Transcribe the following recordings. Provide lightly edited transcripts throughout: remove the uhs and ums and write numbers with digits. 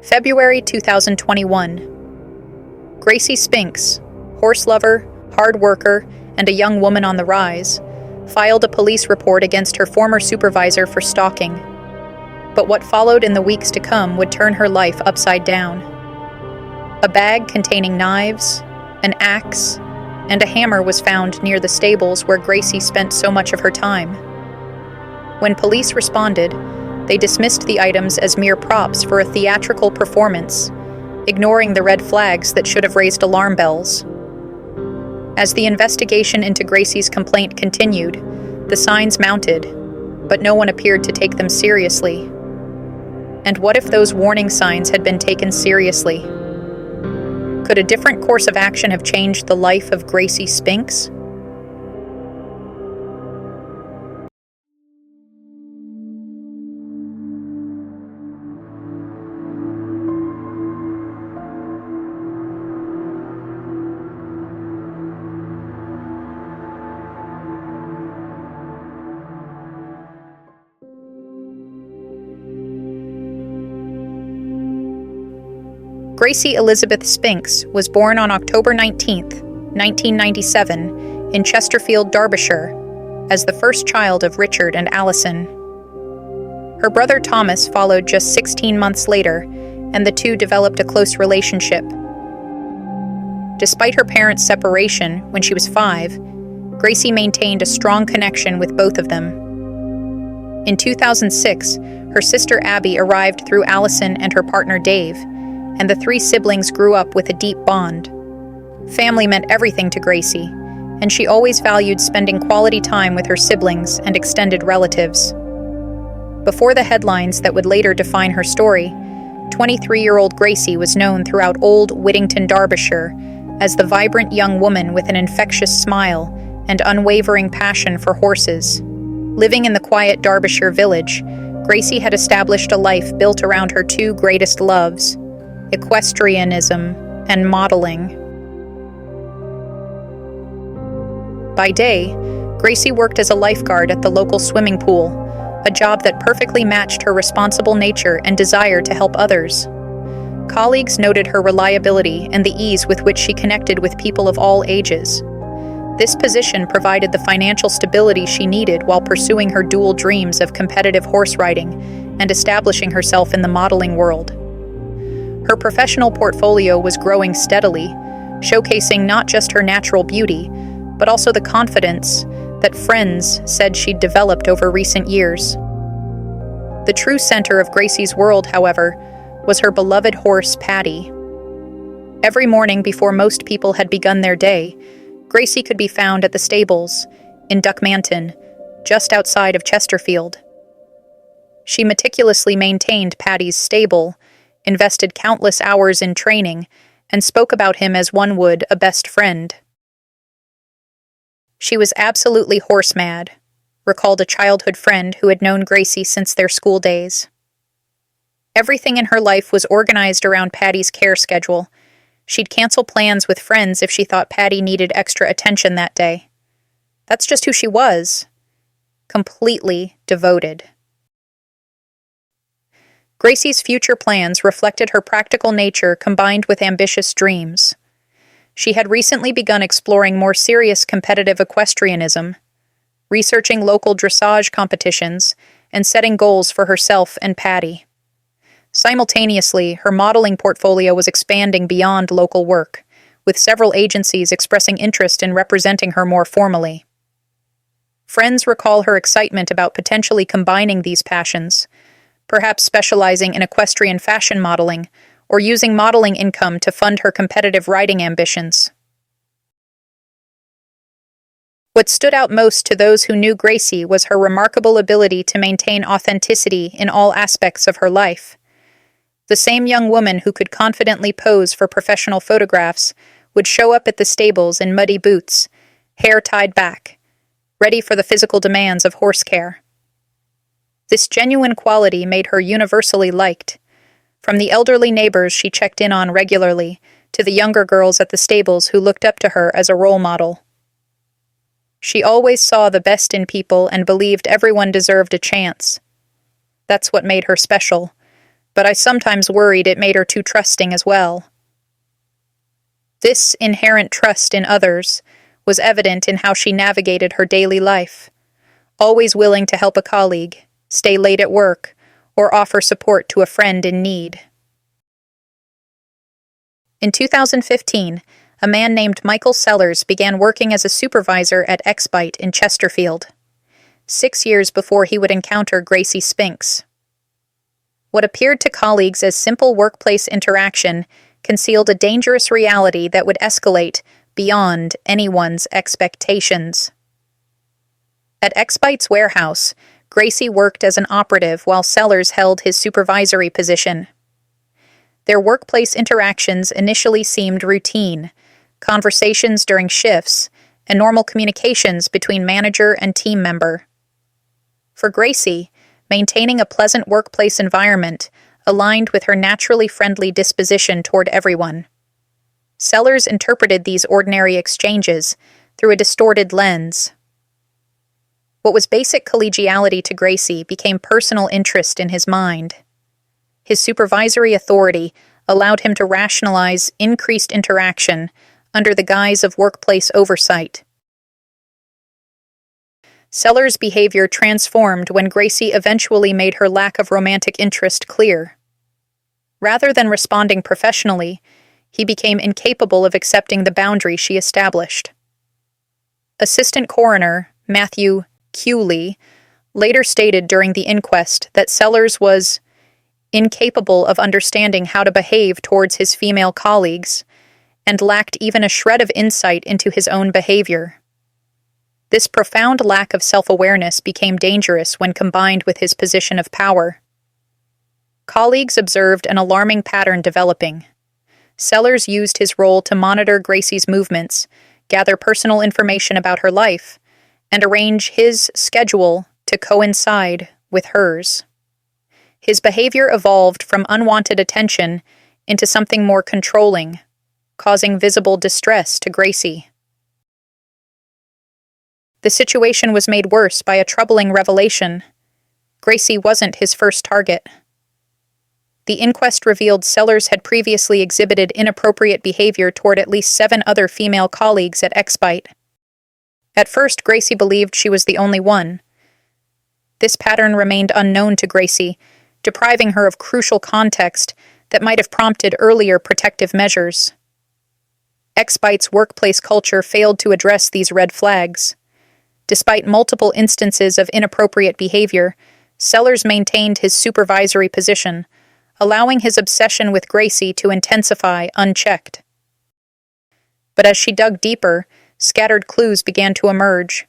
February 2021. Gracie Spinks, horse lover, hard worker, and a young woman on the rise, filed a police report against her former supervisor for stalking. But what followed in the weeks to come would turn her life upside down. A bag containing knives, an axe, and a hammer was found near the stables where Gracie spent so much of her time. When police responded, they dismissed the items as mere props for a theatrical performance, ignoring the red flags that should have raised alarm bells. As the investigation into Gracie's complaint continued, the signs mounted, but no one appeared to take them seriously. And what if those warning signs had been taken seriously? Could a different course of action have changed the life of Gracie Spinks? Gracie Elizabeth Spinks was born on October 19, 1997, in Chesterfield, Derbyshire, as the first child of Richard and Alison. Her brother Thomas followed just 16 months later, and the two developed a close relationship. Despite her parents' separation when she was 5, Gracie maintained a strong connection with both of them. In 2006, her sister Abby arrived through Alison and her partner Dave, and the three siblings grew up with a deep bond. Family meant everything to Gracie, and she always valued spending quality time with her siblings and extended relatives. Before the headlines that would later define her story, 23-year-old Gracie was known throughout Old Whittington, Derbyshire, as the vibrant young woman with an infectious smile and unwavering passion for horses. Living in the quiet Derbyshire village, Gracie had established a life built around her two greatest loves: equestrianism and modeling. By day, Gracie worked as a lifeguard at the local swimming pool, a job that perfectly matched her responsible nature and desire to help others. Colleagues noted her reliability and the ease with which she connected with people of all ages. This position provided the financial stability she needed while pursuing her dual dreams of competitive horse riding and establishing herself in the modeling world. Her professional portfolio was growing steadily, showcasing not just her natural beauty, but also the confidence that friends said she'd developed over recent years. The true center of Gracie's world, however, was her beloved horse, Paddy. Every morning before most people had begun their day, Gracie could be found at the stables in Duckmanton, just outside of Chesterfield. She meticulously maintained Paddy's stable, invested countless hours in training, and spoke about him as one would a best friend. She was absolutely horse mad, recalled a childhood friend who had known Gracie since their school days. Everything in her life was organized around Paddy's care schedule. She'd cancel plans with friends if she thought Paddy needed extra attention that day. That's just who she was. Completely devoted. Gracie's future plans reflected her practical nature combined with ambitious dreams. She had recently begun exploring more serious competitive equestrianism, researching local dressage competitions, and setting goals for herself and Paddy. Simultaneously, her modeling portfolio was expanding beyond local work, with several agencies expressing interest in representing her more formally. Friends recall her excitement about potentially combining these passions, perhaps specializing in equestrian fashion modeling, or using modeling income to fund her competitive riding ambitions. What stood out most to those who knew Gracie was her remarkable ability to maintain authenticity in all aspects of her life. The same young woman who could confidently pose for professional photographs would show up at the stables in muddy boots, hair tied back, ready for the physical demands of horse care. This genuine quality made her universally liked, from the elderly neighbors she checked in on regularly to the younger girls at the stables who looked up to her as a role model. She always saw the best in people and believed everyone deserved a chance. That's what made her special, but I sometimes worried it made her too trusting as well. This inherent trust in others was evident in how she navigated her daily life, always willing to help a colleague, stay late at work, or offer support to a friend in need. In 2015, a man named Michael Sellers began working as a supervisor at Xbite in Chesterfield, 6 years before he would encounter Gracie Spinks. What appeared to colleagues as simple workplace interaction concealed a dangerous reality that would escalate beyond anyone's expectations. At Xbite's warehouse, Gracie worked as an operative while Sellers held his supervisory position. Their workplace interactions initially seemed routine, conversations during shifts, and normal communications between manager and team member. For Gracie, maintaining a pleasant workplace environment aligned with her naturally friendly disposition toward everyone. Sellers interpreted these ordinary exchanges through a distorted lens. What was basic collegiality to Gracie became personal interest in his mind. His supervisory authority allowed him to rationalize increased interaction under the guise of workplace oversight. Sellers' behavior transformed when Gracie eventually made her lack of romantic interest clear. Rather than responding professionally, he became incapable of accepting the boundary she established. Assistant Coroner Matthew Cooley later stated during the inquest that Sellers was incapable of understanding how to behave towards his female colleagues and lacked even a shred of insight into his own behavior. This profound lack of self-awareness became dangerous when combined with his position of power. Colleagues observed an alarming pattern developing. Sellers used his role to monitor Gracie's movements, gather personal information about her life, and arrange his schedule to coincide with hers. His behavior evolved from unwanted attention into something more controlling, causing visible distress to Gracie. The situation was made worse by a troubling revelation. Gracie wasn't his first target. The inquest revealed Sellers had previously exhibited inappropriate behavior toward at least 7 other female colleagues at Xbite. At first, Gracie believed she was the only one. This pattern remained unknown to Gracie, depriving her of crucial context that might have prompted earlier protective measures. Xbite's workplace culture failed to address these red flags. Despite multiple instances of inappropriate behavior, Sellers maintained his supervisory position, allowing his obsession with Gracie to intensify unchecked. But as she dug deeper, scattered clues began to emerge.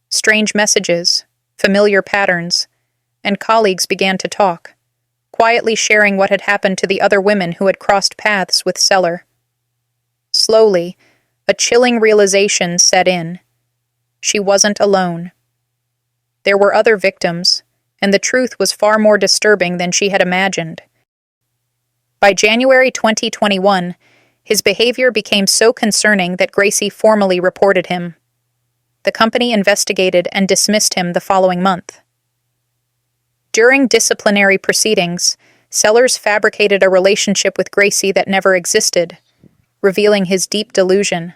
Strange messages, familiar patterns, and colleagues began to talk, quietly sharing what had happened to the other women who had crossed paths with Sellers. Slowly, a chilling realization set in. She wasn't alone. There were other victims, and the truth was far more disturbing than she had imagined. By January 2021, his behavior became so concerning that Gracie formally reported him. The company investigated and dismissed him the following month. During disciplinary proceedings, Sellers fabricated a relationship with Gracie that never existed, revealing his deep delusion.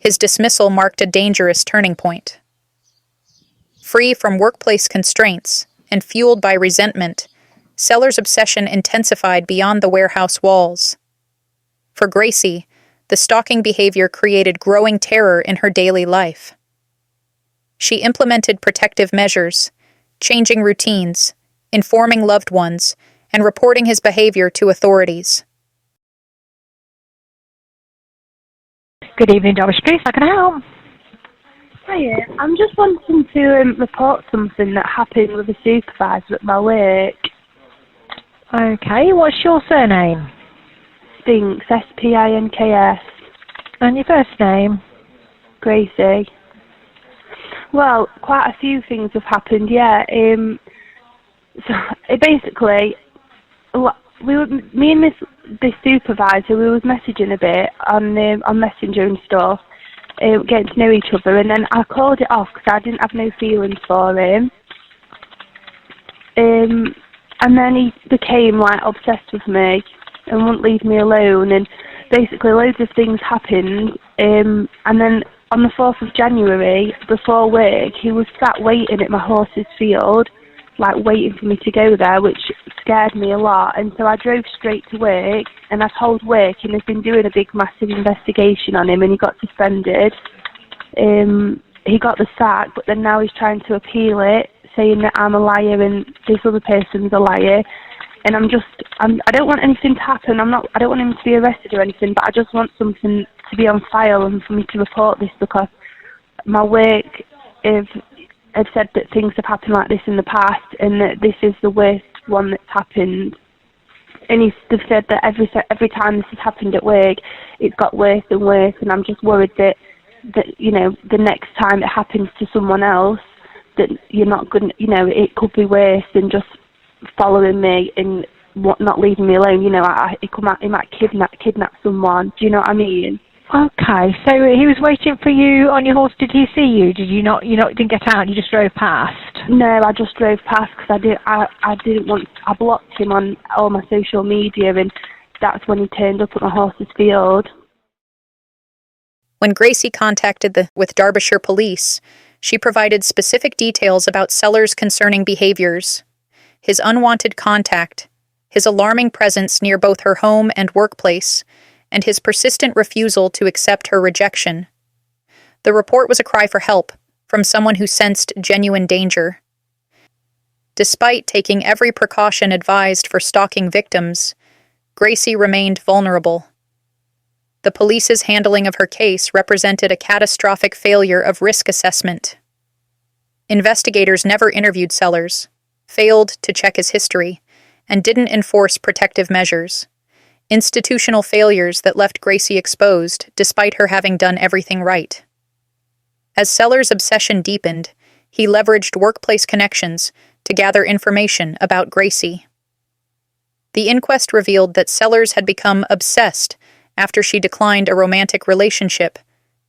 His dismissal marked a dangerous turning point. Free from workplace constraints and fueled by resentment, Sellers' obsession intensified beyond the warehouse walls. For Gracie, the stalking behavior created growing terror in her daily life. She implemented protective measures, changing routines, informing loved ones, and reporting his behavior to authorities. Good evening, Derbyshire. How can I help? Hiya, I'm just wanting to report something that happened with a supervisor at my work. Okay, what's your surname? Spinks, S-P-I-N-K-S. And your first name? Gracie. Well, quite a few things have happened, yeah. So basically, me and this supervisor, we was messaging a bit on Messenger and stuff, getting to know each other, and then I called it off because I didn't have no feelings for him. And then he became like obsessed with me and wouldn't leave me alone, and basically loads of things happened, and then on the 4th of January, before work, he was sat waiting at my horse's field, like waiting for me to go there, which scared me a lot. And so I drove straight to work, and I told work, and they've been doing a big massive investigation on him, and he got suspended. He got the sack, but then now he's trying to appeal it, saying that I'm a liar and this other person's a liar. And I don't want anything to happen. I don't want him to be arrested or anything, but I just want something to be on file and for me to report this, because my work have said that things have happened like this in the past, and that this is the worst one that's happened. And they've said that every time this has happened at work, it's got worse and worse, and I'm just worried that the next time it happens to someone else, that you're not going to, it could be worse than just following me and not leaving me alone. He might kidnap someone. Do you know what I mean? Okay, so he was waiting for you on your horse. Did he see you? Did you not? Didn't get out. You just drove past. No, I just drove past because I didn't want. I blocked him on all my social media, and that's when he turned up at my horse's field. When Gracie contacted with Derbyshire police, she provided specific details about Sellers' concerning behaviors, his unwanted contact, his alarming presence near both her home and workplace, and his persistent refusal to accept her rejection. The report was a cry for help from someone who sensed genuine danger. Despite taking every precaution advised for stalking victims, Gracie remained vulnerable. The police's handling of her case represented a catastrophic failure of risk assessment. Investigators never interviewed Sellers, failed to check his history, and didn't enforce protective measures. Institutional failures that left Gracie exposed despite her having done everything right. As Sellers' obsession deepened, he leveraged workplace connections to gather information about Gracie. The inquest revealed that Sellers had become obsessed after she declined a romantic relationship,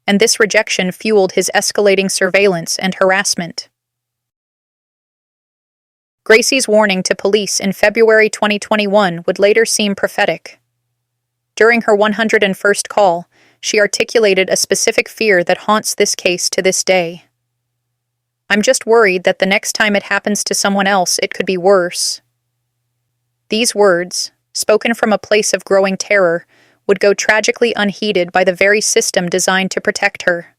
and this rejection fueled his escalating surveillance and harassment. Gracie's warning to police in February 2021 would later seem prophetic. During her 101st call, she articulated a specific fear that haunts this case to this day. "I'm just worried that the next time it happens to someone else, it could be worse." These words, spoken from a place of growing terror, would go tragically unheeded by the very system designed to protect her.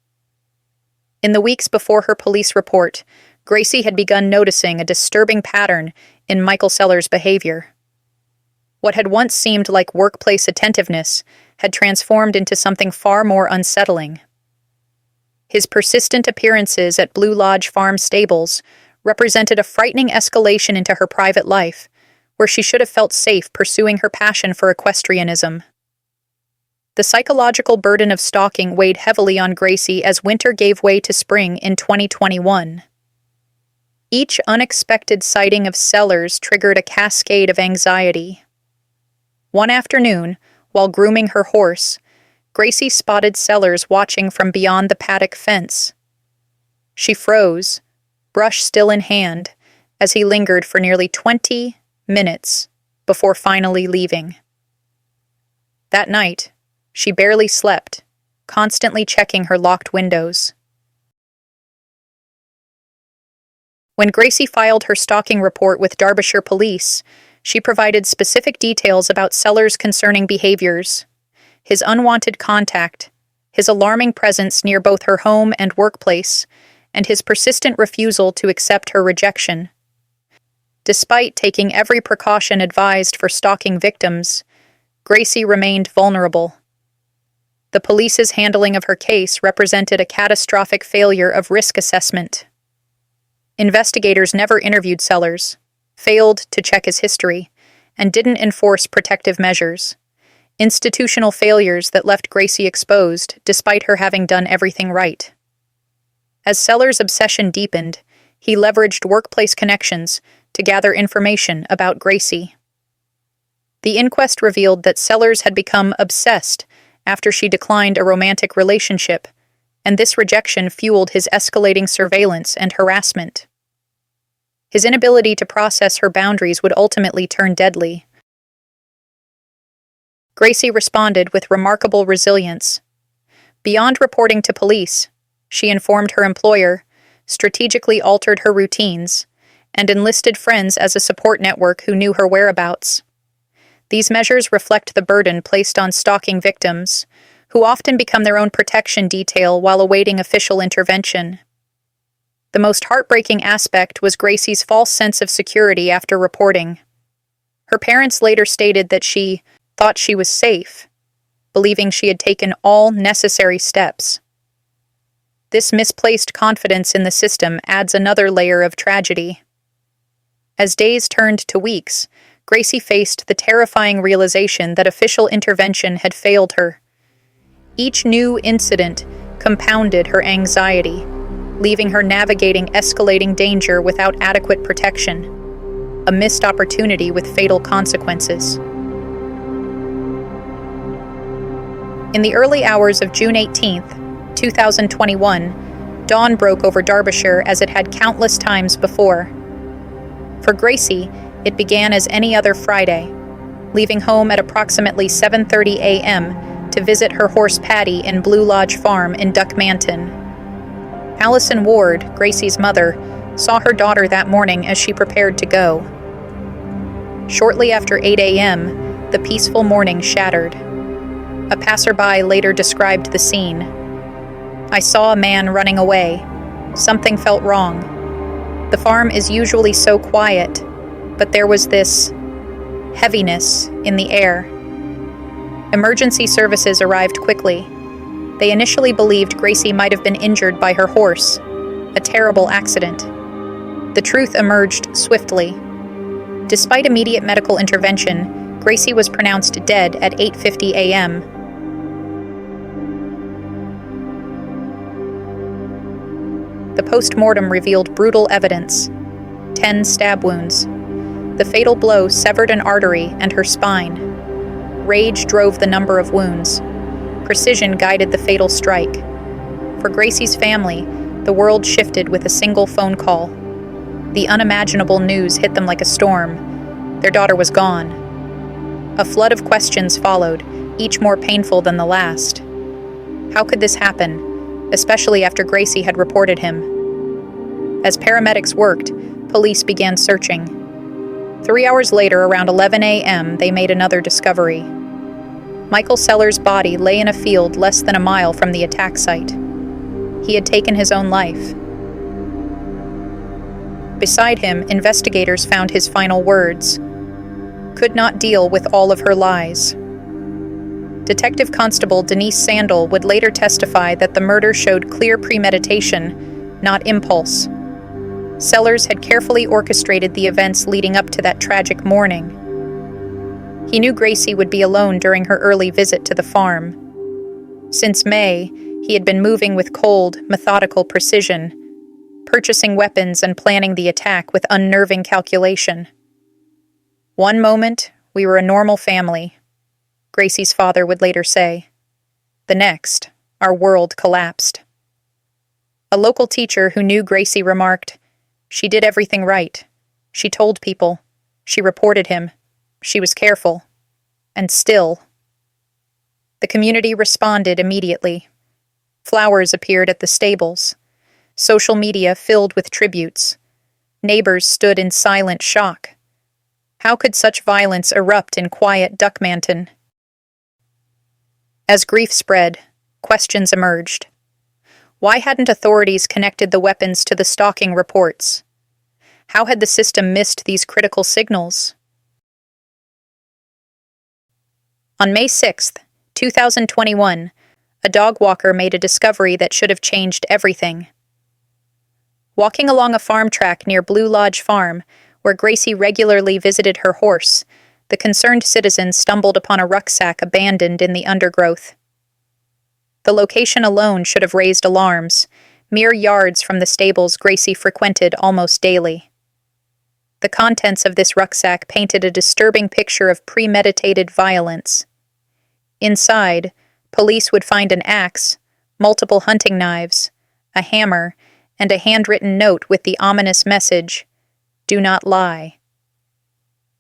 In the weeks before her police report, Gracie had begun noticing a disturbing pattern in Michael Sellers' behavior. What had once seemed like workplace attentiveness had transformed into something far more unsettling. His persistent appearances at Blue Lodge Farm stables represented a frightening escalation into her private life, where she should have felt safe pursuing her passion for equestrianism. The psychological burden of stalking weighed heavily on Gracie as winter gave way to spring in 2021. Each unexpected sighting of Sellers triggered a cascade of anxiety. One afternoon, while grooming her horse, Gracie spotted Sellers watching from beyond the paddock fence. She froze, brush still in hand, as he lingered for nearly 20 minutes before finally leaving. That night, she barely slept, constantly checking her locked windows. When Gracie filed her stalking report with Derbyshire police, she provided specific details about Sellers' concerning behaviors, his unwanted contact, his alarming presence near both her home and workplace, and his persistent refusal to accept her rejection. Despite taking every precaution advised for stalking victims, Gracie remained vulnerable. The police's handling of her case represented a catastrophic failure of risk assessment. Investigators never interviewed Sellers, failed to check his history, and didn't enforce protective measures. Institutional failures that left Gracie exposed despite her having done everything right. As Sellers' obsession deepened, he leveraged workplace connections to gather information about Gracie. The inquest revealed that Sellers had become obsessed after she declined a romantic relationship, and this rejection fueled his escalating surveillance and harassment. His inability to process her boundaries would ultimately turn deadly. Gracie responded with remarkable resilience. Beyond reporting to police, she informed her employer, strategically altered her routines, and enlisted friends as a support network who knew her whereabouts. These measures reflect the burden placed on stalking victims, who often become their own protection detail while awaiting official intervention. The most heartbreaking aspect was Gracie's false sense of security after reporting. Her parents later stated that she thought she was safe, believing she had taken all necessary steps. This misplaced confidence in the system adds another layer of tragedy. As days turned to weeks, Gracie faced the terrifying realization that official intervention had failed her. Each new incident compounded her anxiety, leaving her navigating escalating danger without adequate protection, a missed opportunity with fatal consequences. In the early hours of June 18, 2021, dawn broke over Derbyshire as it had countless times before. For Gracie, it began as any other Friday, leaving home at approximately 7:30 a.m. to visit her horse Patty in Blue Lodge Farm in Duckmanton. Allison Ward, Gracie's mother, saw her daughter that morning as she prepared to go. Shortly after 8 a.m., the peaceful morning shattered. A passerby later described the scene. "I saw a man running away. Something felt wrong. The farm is usually so quiet, but there was this heaviness in the air." Emergency services arrived quickly. They initially believed Gracie might have been injured by her horse, a terrible accident. The truth emerged swiftly. Despite immediate medical intervention, Gracie was pronounced dead at 8:50 a.m. The post-mortem revealed brutal evidence: 10 stab wounds. The fatal blow severed an artery and her spine. Rage drove the number of wounds. Precision guided the fatal strike. For Gracie's family, the world shifted with a single phone call. The unimaginable news hit them like a storm. Their daughter was gone. A flood of questions followed, each more painful than the last. How could this happen, especially after Gracie had reported him? As paramedics worked, police began searching. 3 hours later, around 11 a.m., they made another discovery. Michael Sellers' body lay in a field less than a mile from the attack site. He had taken his own life. Beside him, investigators found his final words: "Could not deal with all of her lies." Detective Constable Denise Sandel would later testify that the murder showed clear premeditation, not impulse. Sellers had carefully orchestrated the events leading up to that tragic morning. He knew Gracie would be alone during her early visit to the farm. Since May, he had been moving with cold, methodical precision, purchasing weapons and planning the attack with unnerving calculation. "One moment, we were a normal family," Gracie's father would later say. "The next, our world collapsed." A local teacher who knew Gracie remarked, "She did everything right. She told people. She reported him. She was careful. And still." The community responded immediately. Flowers appeared at the stables. Social media filled with tributes. Neighbors stood in silent shock. How could such violence erupt in quiet Duckmanton? As grief spread, questions emerged. Why hadn't authorities connected the weapons to the stalking reports? How had the system missed these critical signals? On May 6, 2021, a dog walker made a discovery that should have changed everything. Walking along a farm track near Blue Lodge Farm, where Gracie regularly visited her horse, the concerned citizen stumbled upon a rucksack abandoned in the undergrowth. The location alone should have raised alarms, mere yards from the stables Gracie frequented almost daily. The contents of this rucksack painted a disturbing picture of premeditated violence. Inside, police would find an axe, multiple hunting knives, a hammer, and a handwritten note with the ominous message, do not lie.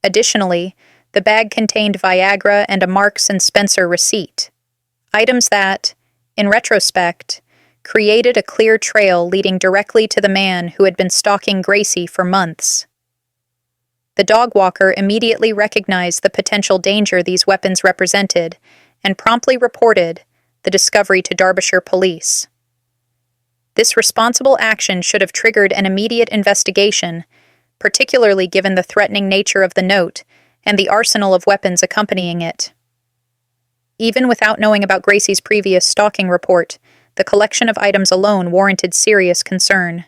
Additionally, the bag contained Viagra and a Marks and Spencer receipt, items that, in retrospect, created a clear trail leading directly to the man who had been stalking Gracie for months. The dog walker immediately recognized the potential danger these weapons represented and promptly reported the discovery to Derbyshire police. This responsible action should have triggered an immediate investigation, particularly given the threatening nature of the note and the arsenal of weapons accompanying it. Even without knowing about Gracie's previous stalking report, the collection of items alone warranted serious concern.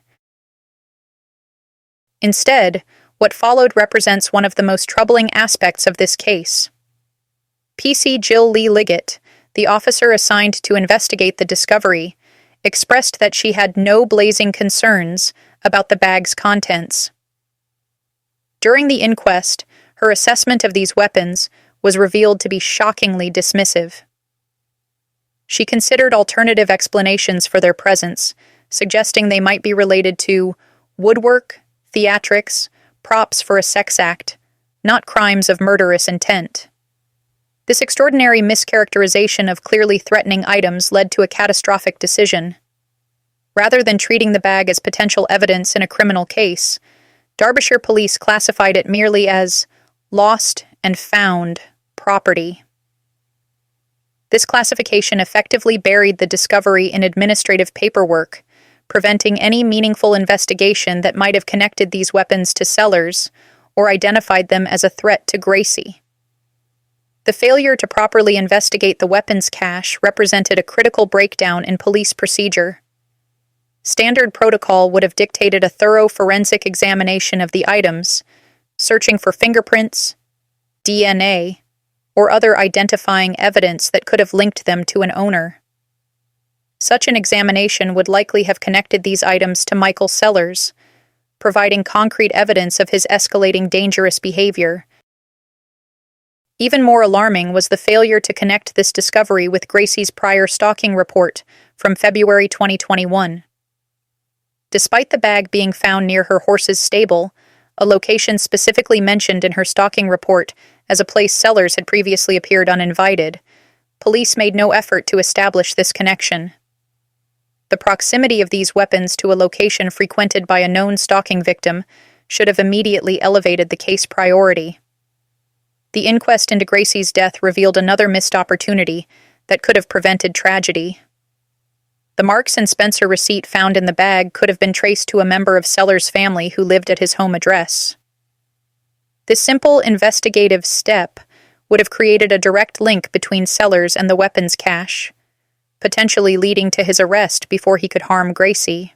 Instead, what followed represents one of the most troubling aspects of this case. PC Jill Lee Liggett, the officer assigned to investigate the discovery, expressed that she had no blazing concerns about the bag's contents. During the inquest, her assessment of these weapons was revealed to be shockingly dismissive. She considered alternative explanations for their presence, suggesting they might be related to woodwork, theatrics, props for a sex act, not crimes of murderous intent. This extraordinary mischaracterization of clearly threatening items led to a catastrophic decision. Rather than treating the bag as potential evidence in a criminal case, Derbyshire police classified it merely as lost and found property. This classification effectively buried the discovery in administrative paperwork, preventing any meaningful investigation that might have connected these weapons to sellers or identified them as a threat to Gracie. The failure to properly investigate the weapons cache represented a critical breakdown in police procedure. Standard protocol would have dictated a thorough forensic examination of the items, searching for fingerprints, DNA, or other identifying evidence that could have linked them to an owner. Such an examination would likely have connected these items to Michael Sellers, providing concrete evidence of his escalating dangerous behavior. Even more alarming was the failure to connect this discovery with Gracie's prior stalking report from February 2021. Despite the bag being found near her horse's stable, a location specifically mentioned in her stalking report as a place Sellers had previously appeared uninvited, police made no effort to establish this connection. The proximity of these weapons to a location frequented by a known stalking victim should have immediately elevated the case priority. The inquest into Gracie's death revealed another missed opportunity that could have prevented tragedy. The Marks and Spencer receipt found in the bag could have been traced to a member of Sellers' family who lived at his home address. This simple investigative step would have created a direct link between Sellers and the weapons cache, potentially leading to his arrest before he could harm Gracie.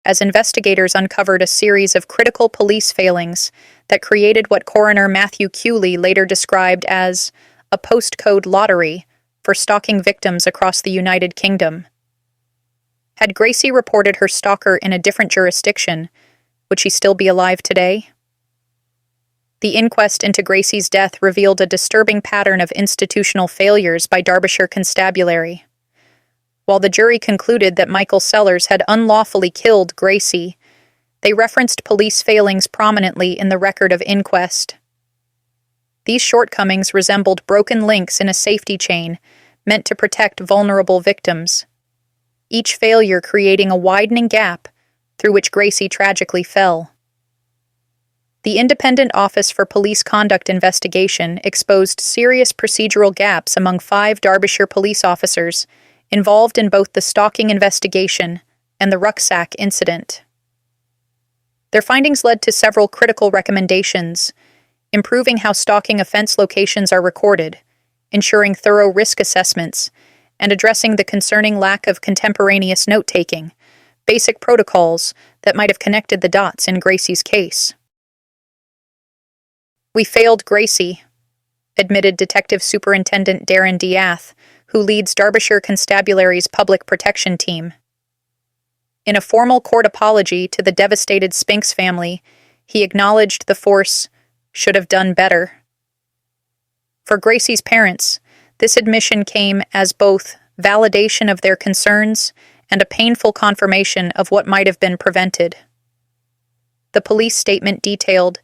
As investigators uncovered a series of critical police failings that created what coroner Matthew Cooley later described as a postcode lottery for stalking victims across the United Kingdom. Had Gracie reported her stalker in a different jurisdiction, would she still be alive today? The inquest into Gracie's death revealed a disturbing pattern of institutional failures by Derbyshire Constabulary. While the jury concluded that Michael Sellers had unlawfully killed Gracie, they referenced police failings prominently in the record of inquest. These shortcomings resembled broken links in a safety chain meant to protect vulnerable victims, each failure creating a widening gap through which Gracie tragically fell. The Independent Office for Police Conduct investigation exposed serious procedural gaps among 5 Derbyshire police officers involved in both the stalking investigation and the rucksack incident. Their findings led to several critical recommendations: improving how stalking offense locations are recorded, ensuring thorough risk assessments, and addressing the concerning lack of contemporaneous note-taking, basic protocols that might have connected the dots in Gracie's case. "We failed Gracie," admitted Detective Superintendent Darren Diath, who leads Derbyshire Constabulary's public protection team. In a formal court apology to the devastated Spinks family, he acknowledged the force should have done better. For Gracie's parents, this admission came as both validation of their concerns and a painful confirmation of what might have been prevented. The police statement detailed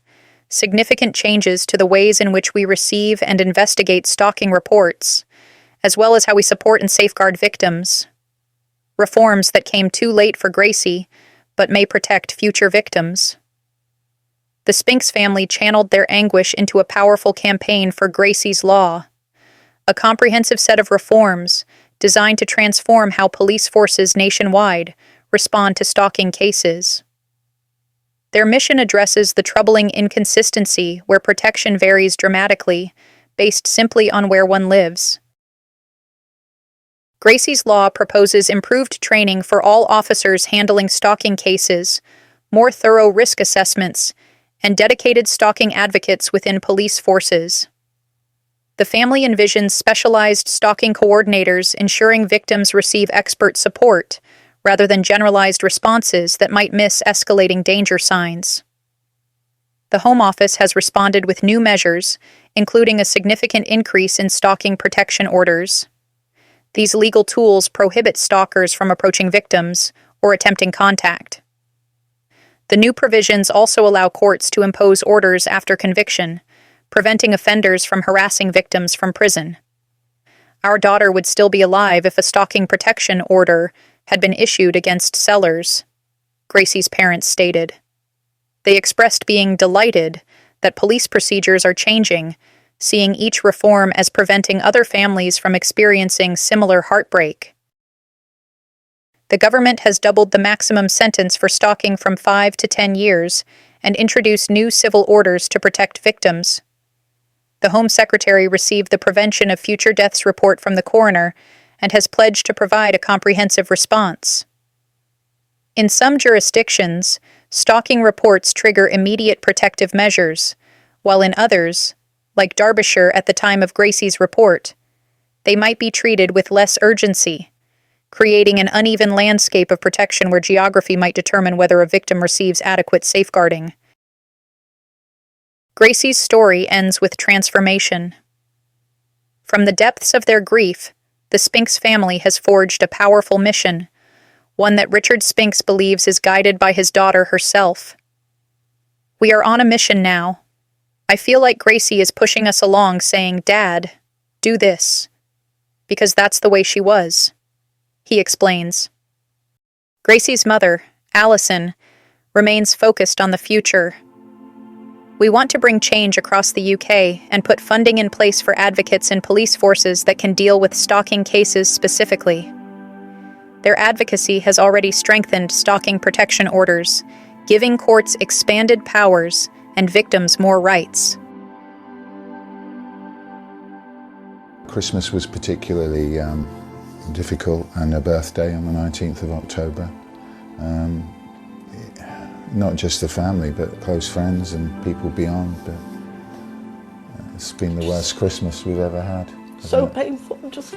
significant changes to the ways in which we receive and investigate stalking reports, as well as how we support and safeguard victims. Reforms that came too late for Gracie, but may protect future victims. The Spinks family channeled their anguish into a powerful campaign for Gracie's Law, a comprehensive set of reforms designed to transform how police forces nationwide respond to stalking cases. Their mission addresses the troubling inconsistency where protection varies dramatically, based simply on where one lives. Gracie's Law proposes improved training for all officers handling stalking cases, more thorough risk assessments, and dedicated stalking advocates within police forces. The family envisions specialized stalking coordinators ensuring victims receive expert support, rather than generalized responses that might miss escalating danger signs. The Home Office has responded with new measures, including a significant increase in stalking protection orders. These legal tools prohibit stalkers from approaching victims or attempting contact. The new provisions also allow courts to impose orders after conviction, preventing offenders from harassing victims from prison. Our daughter would still be alive if a stalking protection order had been issued against Sellers, Gracie's parents stated. They expressed being delighted that police procedures are changing, seeing each reform as preventing other families from experiencing similar heartbreak. The government has doubled the maximum sentence for stalking from 5 to 10 years and introduced new civil orders to protect victims. The Home Secretary received the Prevention of Future Deaths report from the coroner and has pledged to provide a comprehensive response. In some jurisdictions, stalking reports trigger immediate protective measures, while in others, like Derbyshire at the time of Gracie's report, they might be treated with less urgency, creating an uneven landscape of protection where geography might determine whether a victim receives adequate safeguarding. Gracie's story ends with transformation. From the depths of their grief, the Spinks family has forged a powerful mission, one that Richard Spinks believes is guided by his daughter herself. We are on a mission now. I feel like Gracie is pushing us along, saying, "Dad, do this," because that's the way she was, he explains. Gracie's mother, Allison, remains focused on the future. We want to bring change across the UK and put funding in place for advocates in police forces that can deal with stalking cases specifically. Their advocacy has already strengthened stalking protection orders, giving courts expanded powers and victims more rights. Christmas was particularly difficult, and her birthday on the 19th of October. Not just the family, but close friends and people beyond. But it's been the worst Christmas we've ever had. So painful, just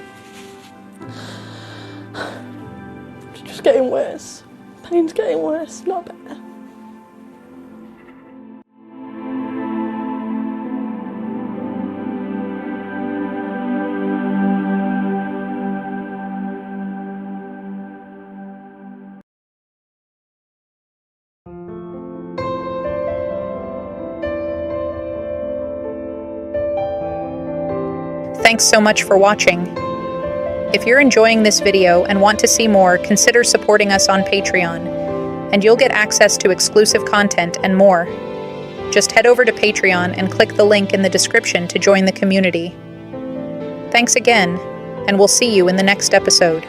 getting worse. Pain's getting worse, not better. Thanks so much for watching. If you're enjoying this video and want to see more, consider supporting us on Patreon, and you'll get access to exclusive content and more. Just head over to Patreon and click the link in the description to join the community. Thanks again, and we'll see you in the next episode.